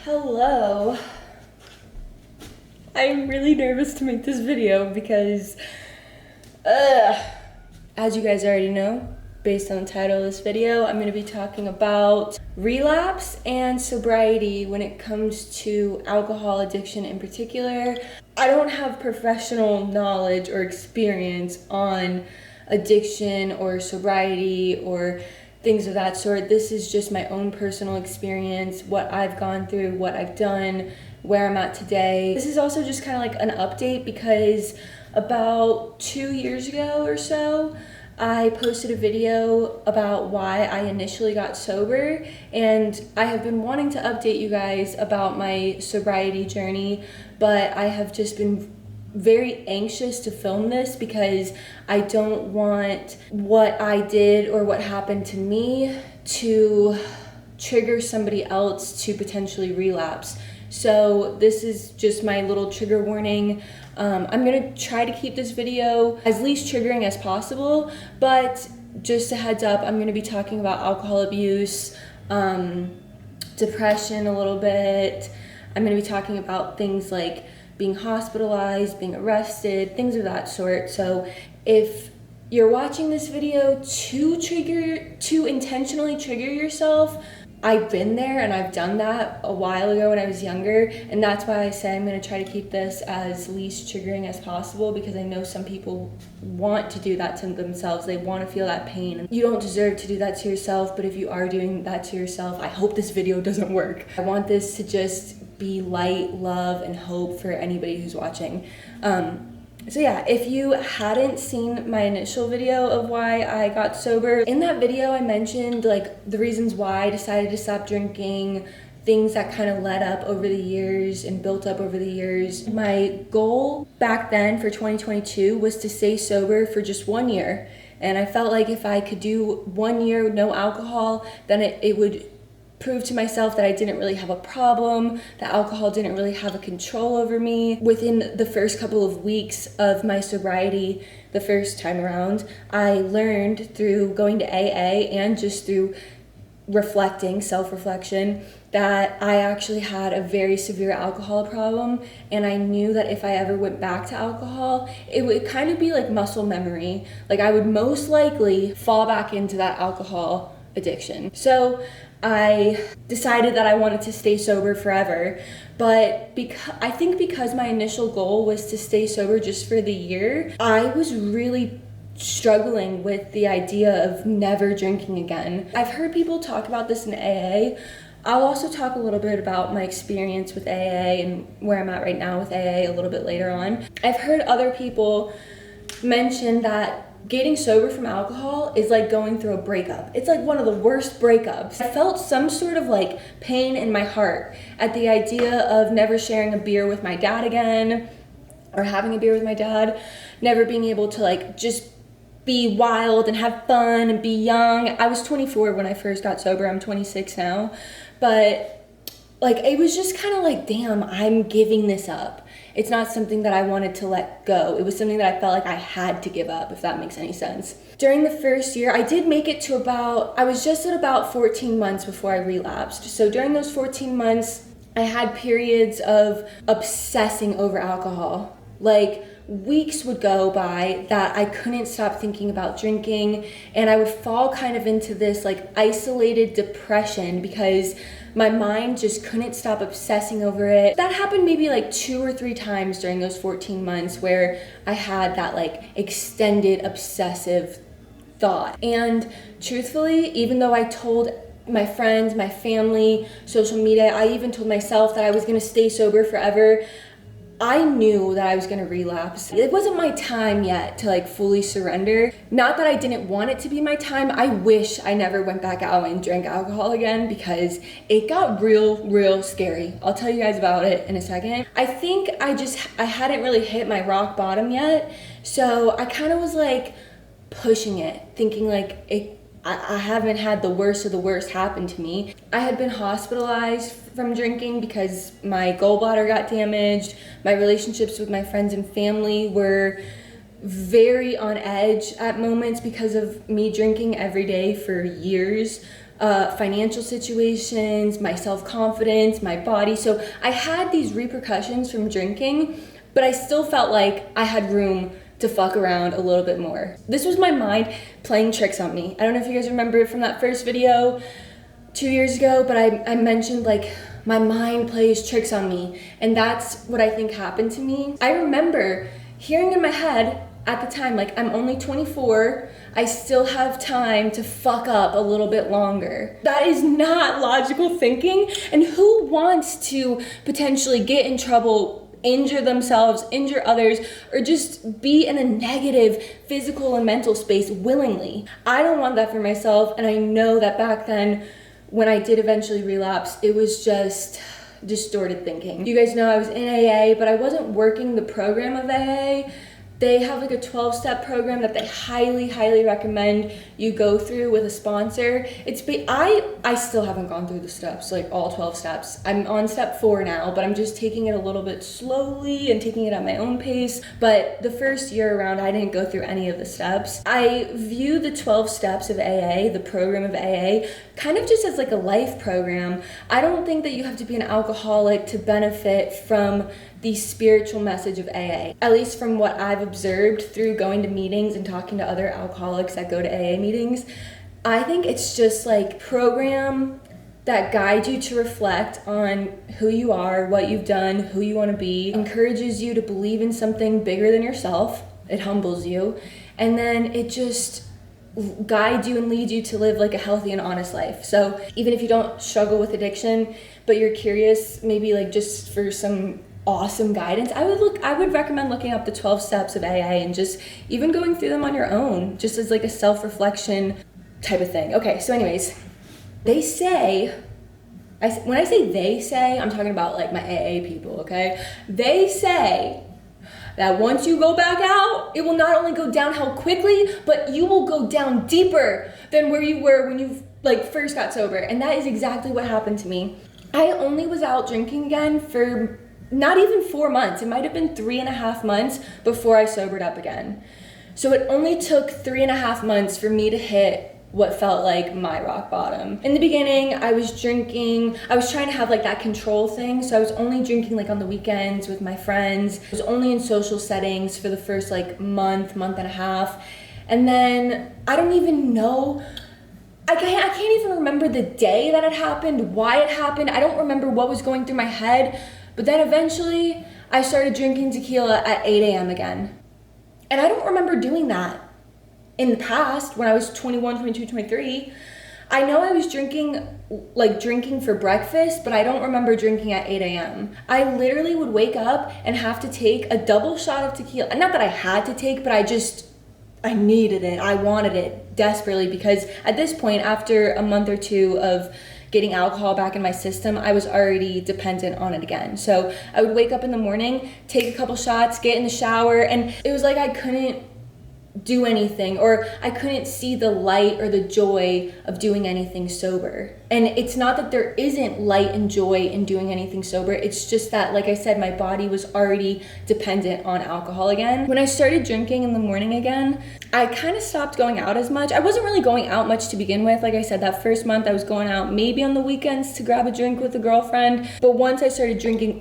Hello. I'm really nervous to make this video because, as you guys already know, based on the title of this video, I'm going to be talking about relapse and sobriety when it comes to alcohol addiction in particular. I don't have professional knowledge or experience on addiction or sobriety or things of that sort. This is just my own personal experience, what I've gone through, what I've done, where I'm at today. This is also just kind of like an update because about 2 years ago or so, I posted a video about why I initially got sober, and I have been wanting to update you guys about my sobriety journey, but I have just been very anxious to film this because I don't want what I did or what happened to me to trigger somebody else to potentially relapse. So this is just my little trigger warning. I'm gonna try to keep this video as least triggering as possible, but just a heads up, I'm gonna be talking about alcohol abuse, depression a little bit. I'm gonna be talking about things like being hospitalized, being arrested, things of that sort. So if you're watching this video to intentionally trigger yourself, I've been there and I've done that a while ago when I was younger, and that's why I say I'm going to try to keep this as least triggering as possible, because I know some people want to do that to themselves. They want to feel that pain. You don't deserve to do that to yourself, but if you are doing that to yourself, I hope this video doesn't work. I want this to just be light, love, and hope for anybody who's watching. So yeah, if you hadn't seen my initial video of why I got sober, in that video I mentioned like the reasons why I decided to stop drinking, things that kind of led up over the years and built up over the years. My goal back then for 2022 was to stay sober for just 1 year. And I felt like if I could do 1 year no alcohol, then it would prove to myself that I didn't really have a problem, that alcohol didn't really have a control over me. Within the first couple of weeks of my sobriety, the first time around, I learned through going to AA and just through reflecting, self-reflection, that I actually had a very severe alcohol problem, and I knew that if I ever went back to alcohol, it would kind of be like muscle memory. Like I would most likely fall back into that alcohol addiction. So I decided that I wanted to stay sober forever, but I think because my initial goal was to stay sober just for the year, I was really struggling with the idea of never drinking again. I've heard people talk about this in AA. I'll also talk a little bit about my experience with AA and where I'm at right now with AA a little bit later on. I've heard other people mention that getting sober from alcohol is like going through a breakup. It's like one of the worst breakups. I felt some sort of like pain in my heart at the idea of never sharing a beer with my dad again, or having a beer with my dad, never being able to like just be wild and have fun and be young. I was 24 when I first got sober. I'm 26 now. But like it was just kind of like, damn, I'm giving this up. It's not something that I wanted to let go. It was something that I felt like I had to give up, if that makes any sense. During the first year, I did make it to I was just at about 14 months before I relapsed. So during those 14 months, I had periods of obsessing over alcohol. Like weeks would go by that I couldn't stop thinking about drinking, and I would fall kind of into this like isolated depression because my mind just couldn't stop obsessing over it. That happened maybe like 2 or 3 times during those 14 months where I had that like extended obsessive thought. And truthfully, even though I told my friends, my family, social media, I even told myself that I was gonna stay sober forever, I knew that I was gonna relapse. It wasn't my time yet to like fully surrender. Not that I didn't want it to be my time. I wish I never went back out and drank alcohol again because it got real scary. I'll tell you guys about it in a second. I think I hadn't really hit my rock bottom yet. So I kind of was like pushing it, thinking like I haven't had the worst of the worst happen to me. I had been hospitalized from drinking because my gallbladder got damaged. My relationships with my friends and family were very on edge at moments because of me drinking every day for years. financial situations, my self-confidence, my body. So I had these repercussions from drinking, but I still felt like I had room to fuck around a little bit more. This was my mind playing tricks on me. I don't know if you guys remember from that first video 2 years ago, but I mentioned like my mind plays tricks on me, and that's what I think happened to me. I remember hearing in my head at the time, like, I'm only 24, I still have time to fuck up a little bit longer. That is not logical thinking, and who wants to potentially get in trouble, injure themselves, injure others, or just be in a negative physical and mental space willingly? I don't want that for myself, and I know that back then, when I did eventually relapse, it was just distorted thinking. You guys know I was in AA, but I wasn't working the program of AA. They have like a 12-step program that they highly, highly recommend you go through with a sponsor. I still haven't gone through the steps, like all 12 steps. I'm on step 4 now, but I'm just taking it a little bit slowly and taking it at my own pace. But the first year around, I didn't go through any of the steps. I view the 12 steps of AA, the program of AA, kind of just as like a life program. I don't think that you have to be an alcoholic to benefit from the spiritual message of AA. At least from what I've observed through going to meetings and talking to other alcoholics that go to AA meetings, I think it's just like program that guides you to reflect on who you are, what you've done, who you want to be, encourages you to believe in something bigger than yourself. It humbles you, and then it just guides you and leads you to live like a healthy and honest life. So even if you don't struggle with addiction, but you're curious, maybe like just for some awesome guidance, I would recommend looking up the 12 steps of AA and just even going through them on your own, just as like a self-reflection type of thing. Okay, so anyways, they say, when I say they say, I'm talking about like my AA people, okay? They say that once you go back out, it will not only go downhill quickly, but you will go down deeper than where you were when you like first got sober. And that is exactly what happened to me. I only was out drinking again for not even 4 months. It might have been 3.5 months before I sobered up again. So it only took 3.5 months for me to hit what felt like my rock bottom. In the beginning, I was trying to have like that control thing. So I was only drinking like on the weekends with my friends. I was only in social settings for the first like month and a half. And then I don't even know, I can't even remember the day that it happened, why it happened. I don't remember what was going through my head. But then eventually I started drinking tequila at 8 a.m. again. And I don't remember doing that in the past when I was 21, 22, 23. I know I was drinking for breakfast, but I don't remember drinking at 8 a.m. I literally would wake up and have to take a double shot of tequila. Not that I had to take, but I needed it. I wanted it desperately, because at this point, after a month or two of getting alcohol back in my system, I was already dependent on it again. So I would wake up in the morning, take a couple shots, get in the shower, and it was like I couldn't do anything, or I couldn't see the light or the joy of doing anything sober. And it's not that there isn't light and joy in doing anything sober, it's just that, like I said, my body was already dependent on alcohol again. When I started drinking in the morning again, I kind of stopped going out as much. I wasn't really going out much to begin with. Like I said, that first month I was going out maybe on the weekends to grab a drink with a girlfriend. But once I started drinking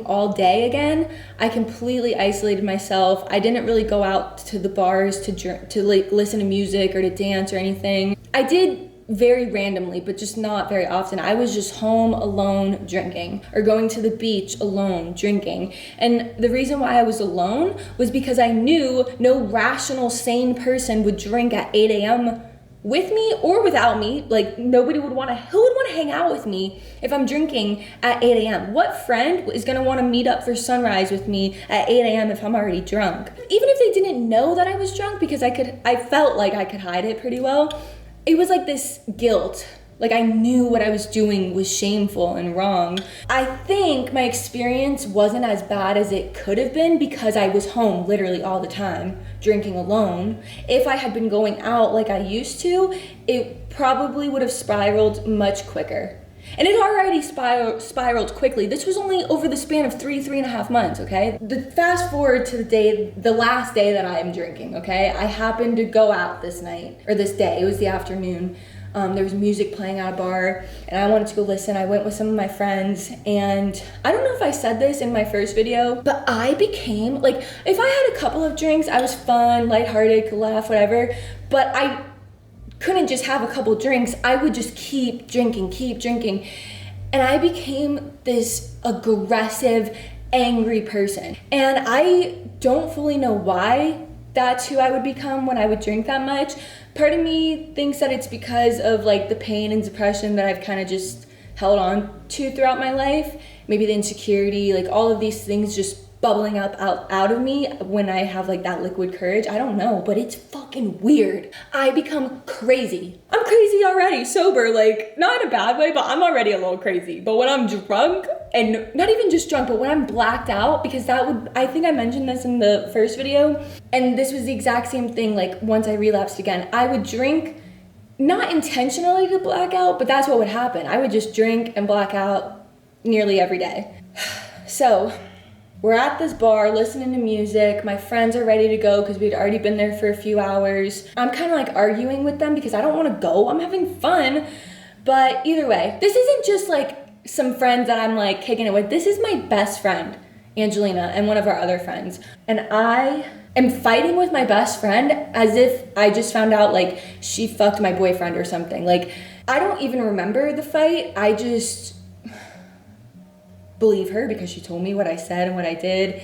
all day again, I completely isolated myself. I didn't really go out to the bars to like listen to music or to dance or anything. I did very randomly, but just not very often. I was just home alone drinking, or going to the beach alone drinking. And the reason why I was alone was because I knew no rational, sane person would drink at 8 a.m. with me or without me. Like, who would want to hang out with me if I'm drinking at 8 a.m.? What friend is going to want to meet up for sunrise with me at 8 a.m. if I'm already drunk? Even if they didn't know that I was drunk, because I felt like I could hide it pretty well, it was like this guilt. Like, I knew what I was doing was shameful and wrong. I think my experience wasn't as bad as it could have been because I was home literally all the time, drinking alone. If I had been going out like I used to, it probably would have spiraled much quicker. And it already spiraled quickly. This was only over the span of 3.5 months, okay? Fast forward to the last day that I am drinking, okay? I happened to go out this day. It was the afternoon. There was music playing at a bar, and I wanted to go listen. I went with some of my friends, and I don't know if I said this in my first video, but I became, like, if I had a couple of drinks, I was fun, lighthearted, could laugh, whatever, but I couldn't just have a couple drinks. I would just keep drinking. And I became this aggressive, angry person. And I don't fully know why that's who I would become when I would drink that much. Part of me thinks that it's because of like the pain and depression that I've kind of just held on to throughout my life. Maybe the insecurity, like all of these things just bubbling up out of me when I have like that liquid courage. I don't know, but it's fucking weird. I become crazy. I'm crazy already, sober, like not in a bad way, but I'm already a little crazy. But when I'm drunk, and not even just drunk, but when I'm blacked out, because I think I mentioned this in the first video, and this was the exact same thing, like once I relapsed again, I would drink, not intentionally to black out, but that's what would happen. I would just drink and black out nearly every day. So, we're at this bar listening to music. My friends are ready to go because we'd already been there for a few hours. I'm kind of like arguing with them because I don't want to go. I'm having fun. But either way, this isn't just like some friends that I'm like kicking it with. This is my best friend, Angelina, and one of our other friends. And I am fighting with my best friend as if I just found out like she fucked my boyfriend or something. Like, I don't even remember the fight. I just believe her because she told me what I said and what I did.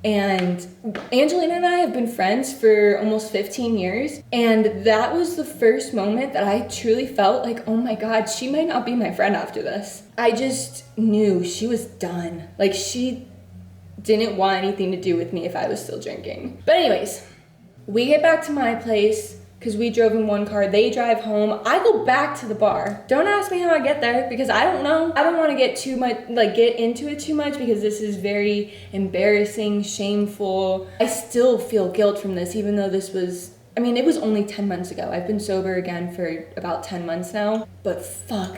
And Angelina and I have been friends for almost 15 years. And that was the first moment that I truly felt like, oh my God, she might not be my friend after this. I just knew she was done. Like, she didn't want anything to do with me if I was still drinking. But anyways, we get back to my place because we drove in one car. They drive home. I go back to the bar. Don't ask me how I get there because I don't know. I don't want to get into it too much because this is very embarrassing, shameful. I still feel guilt from this, even though this was, it was only 10 months ago. I've been sober again for about 10 months now. But fuck,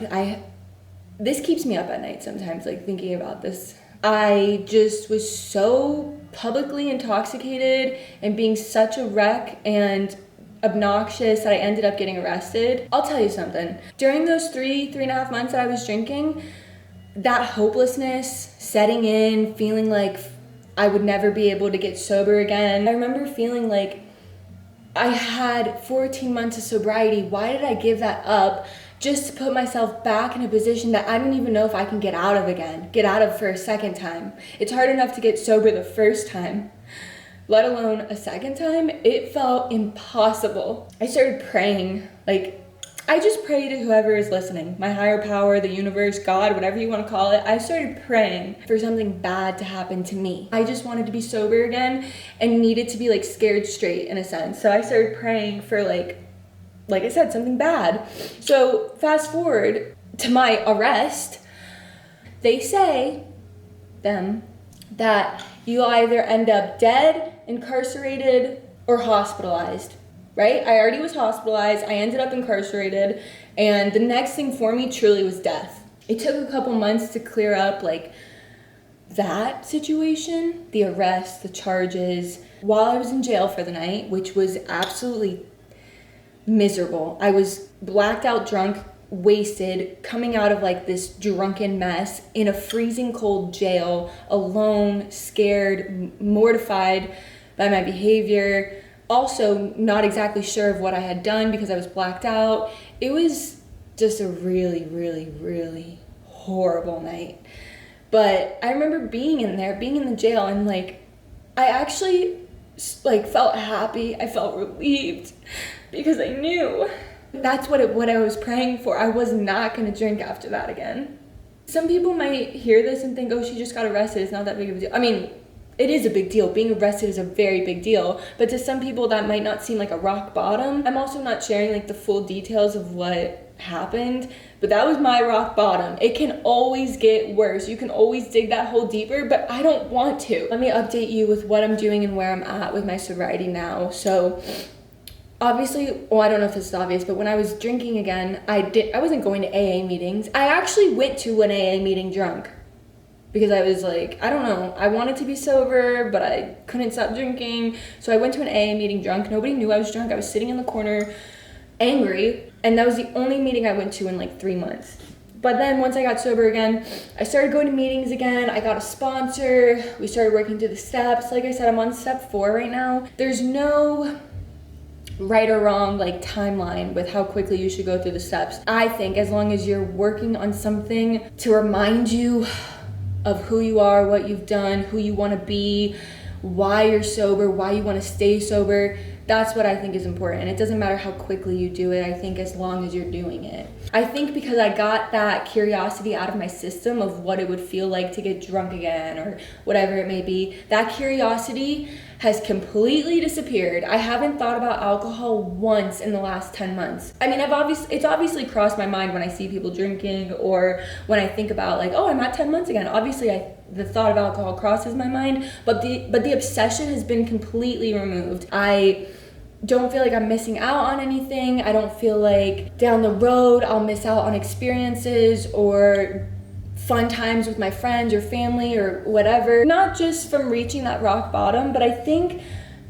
this keeps me up at night sometimes, like thinking about this. I just was so publicly intoxicated and being such a wreck and obnoxious that I ended up getting arrested. I'll tell you something. During those three and a half months that I was drinking, that hopelessness setting in, feeling like I would never be able to get sober again. I remember feeling like I had 14 months of sobriety. Why did I give that up just to put myself back in a position that I don't even know if I can get out of for a second time? It's hard enough to get sober the first time, let alone a second time. It felt impossible. I started praying. I just pray to whoever is listening, my higher power, the universe, God, whatever you want to call it. I started praying for something bad to happen to me. I just wanted to be sober again and needed to be scared straight in a sense. So I started praying for like I said, something bad. So fast forward to my arrest. They say, that you either end up dead, incarcerated, or hospitalized, right? I already was hospitalized. I ended up incarcerated. And the next thing for me truly was death. It took a couple months to clear up that situation, the arrest, the charges, while I was in jail for the night, which was absolutely miserable. I was blacked out drunk, wasted, coming out of this drunken mess in a freezing cold jail, alone, scared, mortified by my behavior, also not exactly sure of what I had done because I was blacked out. It was just a really, really, really horrible night. But I remember being in the jail, and I actually felt happy. I felt relieved because I knew that's what I was praying for. I was not going to drink after that again. Some people might hear this and think, oh, she just got arrested. It's not that big of a deal. It is a big deal. Being arrested is a very big deal. But to some people, that might not seem like a rock bottom. I'm also not sharing the full details of what happened, but that was my rock bottom. It can always get worse. You can always dig that hole deeper, but I don't want to. Let me update you with what I'm doing and where I'm at with my sobriety now. So obviously, I don't know if this is obvious, but when I was drinking again, I wasn't going to AA meetings. I actually went to an AA meeting drunk because I was I don't know, I wanted to be sober, but I couldn't stop drinking. So I went to an AA meeting drunk. Nobody knew I was drunk. I was sitting in the corner, angry. And that was the only meeting I went to in like 3 months. But then once I got sober again, I started going to meetings again. I got a sponsor. We started working through the steps. Like I said, I'm on step 4 right now. There's no right or wrong like timeline with how quickly you should go through the steps. I think as long as you're working on something to remind you of who you are, what you've done, who you want to be, why you're sober, why you want to stay sober, that's what I think is important. And it doesn't matter how quickly you do it, I think as long as you're doing it. I think because I got that curiosity out of my system of what it would feel like to get drunk again or whatever it may be, that curiosity has completely disappeared. I haven't thought about alcohol once in the last 10 months. I mean, it's obviously crossed my mind when I see people drinking or when I think about like, oh, I'm at 10 months again. Obviously, the thought of alcohol crosses my mind, but the obsession has been completely removed. I don't feel like I'm missing out on anything. I don't feel like down the road I'll miss out on experiences or fun times with my friends or family or whatever. Not just from reaching that rock bottom, but I think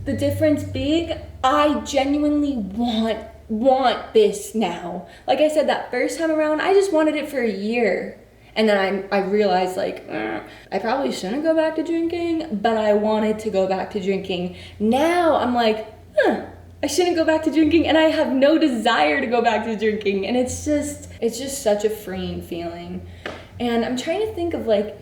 the difference being I genuinely want this now. Like I said, that first time around, I just wanted it for a year. And then I realized like, I probably shouldn't go back to drinking, but I wanted to go back to drinking. Now I'm like, I shouldn't go back to drinking, and I have no desire to go back to drinking. And it's just such a freeing feeling. And I'm trying to think of like,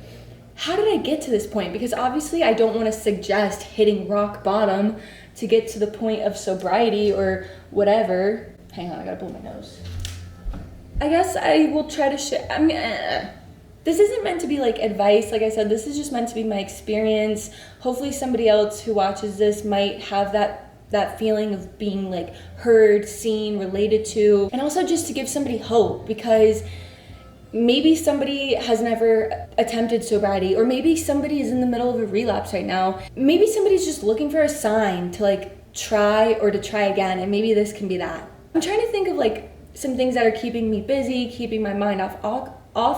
how did I get to this point? Because obviously I don't want to suggest hitting rock bottom to get to the point of sobriety or whatever. Hang on, I gotta blow my nose. I guess I will try to share. I mean, this isn't meant to be like advice. Like I said, this is just meant to be my experience. Hopefully somebody else who watches this might have that feeling of being like heard, seen, related to, and also just to give somebody hope, because maybe somebody has never attempted sobriety, or maybe somebody is in the middle of a relapse right now. Maybe somebody's just looking for a sign to like try or to try again, and maybe this can be that. I'm trying to think of like some things that are keeping me busy, keeping my mind off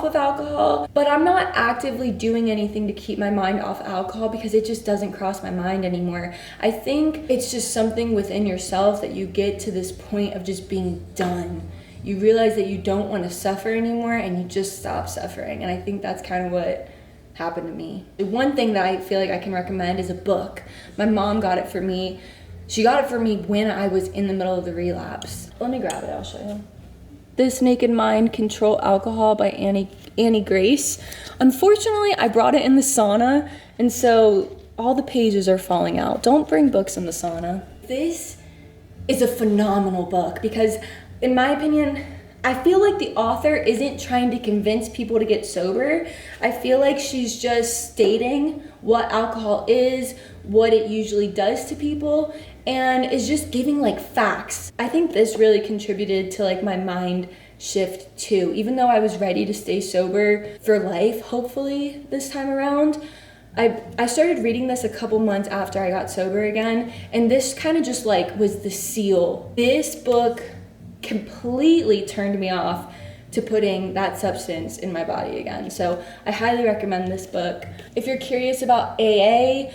of alcohol, but I'm not actively doing anything to keep my mind off alcohol because it just doesn't cross my mind anymore. I think it's just something within yourself that you get to this point of just being done. You realize that you don't want to suffer anymore and you just stop suffering. And I think that's kind of what happened to me. The one thing that I feel like I can recommend is a book. My mom got it for me. She got it for me when I was in the middle of the relapse. Let me grab it, I'll show you. This Naked Mind, Control Alcohol by Annie Grace. Unfortunately, I brought it in the sauna, and so all the pages are falling out. Don't bring books in the sauna. This is a phenomenal book because, in my opinion, I feel like the author isn't trying to convince people to get sober. I feel like she's just stating what alcohol is, what it usually does to people, and is just giving like facts. I think this really contributed to like my mind shift too. Even though I was ready to stay sober for life, hopefully this time around, I started reading this a couple months after I got sober again, and this kind of just like was the seal. This book completely turned me off to putting that substance in my body again. So I highly recommend this book. If you're curious about AA,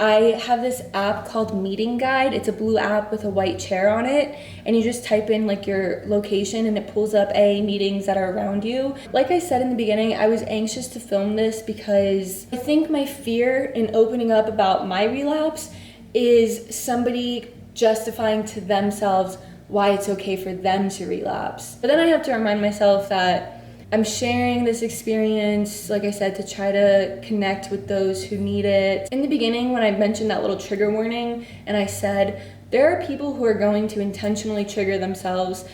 I have this app called Meeting Guide. It's a blue app with a white chair on it, and you just type in like your location and it pulls up AA meetings that are around you. Like I said in the beginning, I was anxious to film this because I think my fear in opening up about my relapse is somebody justifying to themselves why it's okay for them to relapse. But then I have to remind myself that I'm sharing this experience, like I said, to try to connect with those who need it. In the beginning, when I mentioned that little trigger warning, and I said, there are people who are going to intentionally trigger themselves,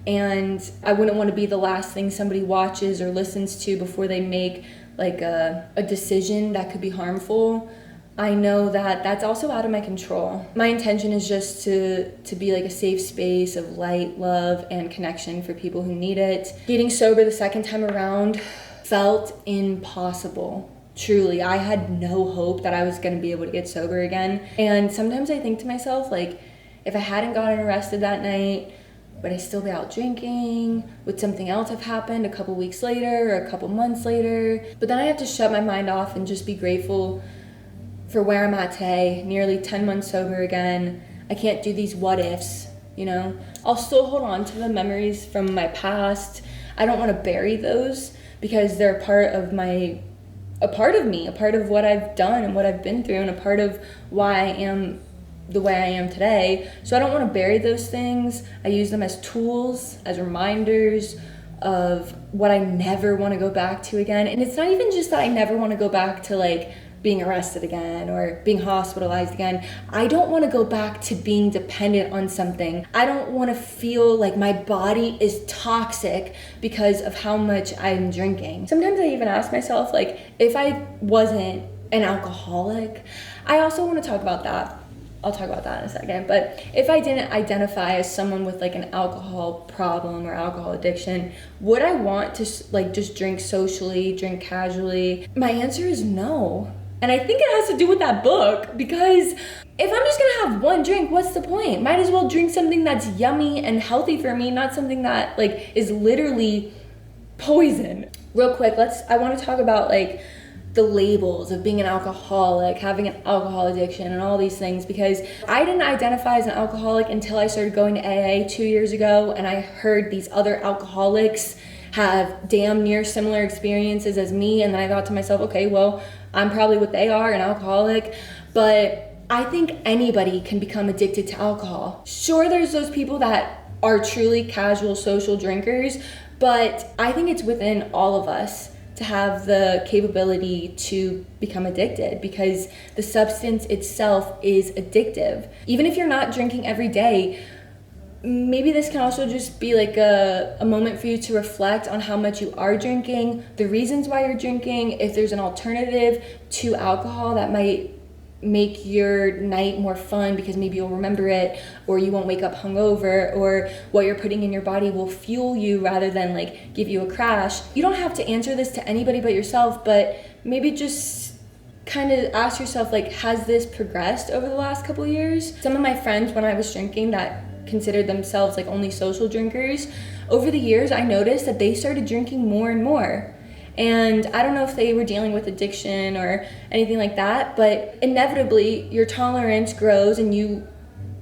and I wouldn't want to be the last thing somebody watches or listens to before they make like a decision that could be harmful. I know that that's also out of my control. My intention is just to be like a safe space of light, love, and connection for people who need it. Getting sober the second time around felt impossible. Truly, I had no hope that I was gonna be able to get sober again. And sometimes I think to myself, like, if I hadn't gotten arrested that night, would I still be out drinking? Would something else have happened a couple weeks later or a couple months later? But then I have to shut my mind off and just be grateful for where I'm at today, nearly 10 months sober again. I can't do these what ifs you know? I'll still hold on to the memories from my past. I don't want to bury those because they're a part of me, a part of what I've done and what I've been through, and a part of why I am the way I am today. So I don't want to bury those things. I use them as tools, as reminders of what I never want to go back to again. And it's not even just that I never want to go back to like being arrested again or being hospitalized again. I don't want to go back to being dependent on something. I don't want to feel like my body is toxic because of how much I'm drinking. Sometimes I even ask myself, like, if I wasn't an alcoholic, I also want to talk about that. I'll talk about that in a second. But if I didn't identify as someone with like an alcohol problem or alcohol addiction, would I want to like just drink socially, drink casually? My answer is no. And I think it has to do with that book, because if I'm just gonna have one drink, what's the point? Might as well drink something that's yummy and healthy for me, not something that like is literally poison. Real quick, I want to talk about like the labels of being an alcoholic, having an alcohol addiction, and all these things, because I didn't identify as an alcoholic until I started going to AA 2 years ago, and I heard these other alcoholics have damn near similar experiences as me, and then I thought to myself, okay, well, I'm probably what they are, an alcoholic. But I think anybody can become addicted to alcohol. Sure, there's those people that are truly casual social drinkers, but I think it's within all of us to have the capability to become addicted, because the substance itself is addictive. Even if you're not drinking every day, maybe this can also just be like a moment for you to reflect on how much you are drinking, the reasons why you're drinking, if there's an alternative to alcohol that might make your night more fun because maybe you'll remember it, or you won't wake up hungover, or what you're putting in your body will fuel you rather than like give you a crash. You don't have to answer this to anybody but yourself, but maybe just kind of ask yourself, like, has this progressed over the last couple of years? Some of my friends, when I was drinking, that considered themselves like only social drinkers, over the years I noticed that they started drinking more and more. And I don't know if they were dealing with addiction or anything like that, but inevitably your tolerance grows and you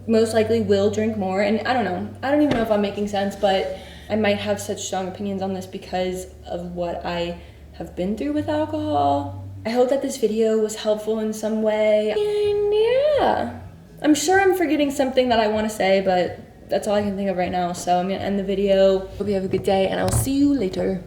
most likely will drink more. And I don't know, I don't even know if I'm making sense, but I might have such strong opinions on this because of what I have been through with alcohol. I hope that this video was helpful in some way. And yeah, I'm sure I'm forgetting something that I want to say, but that's all I can think of right now. So I'm gonna end the video. Hope you have a good day, and I'll see you later.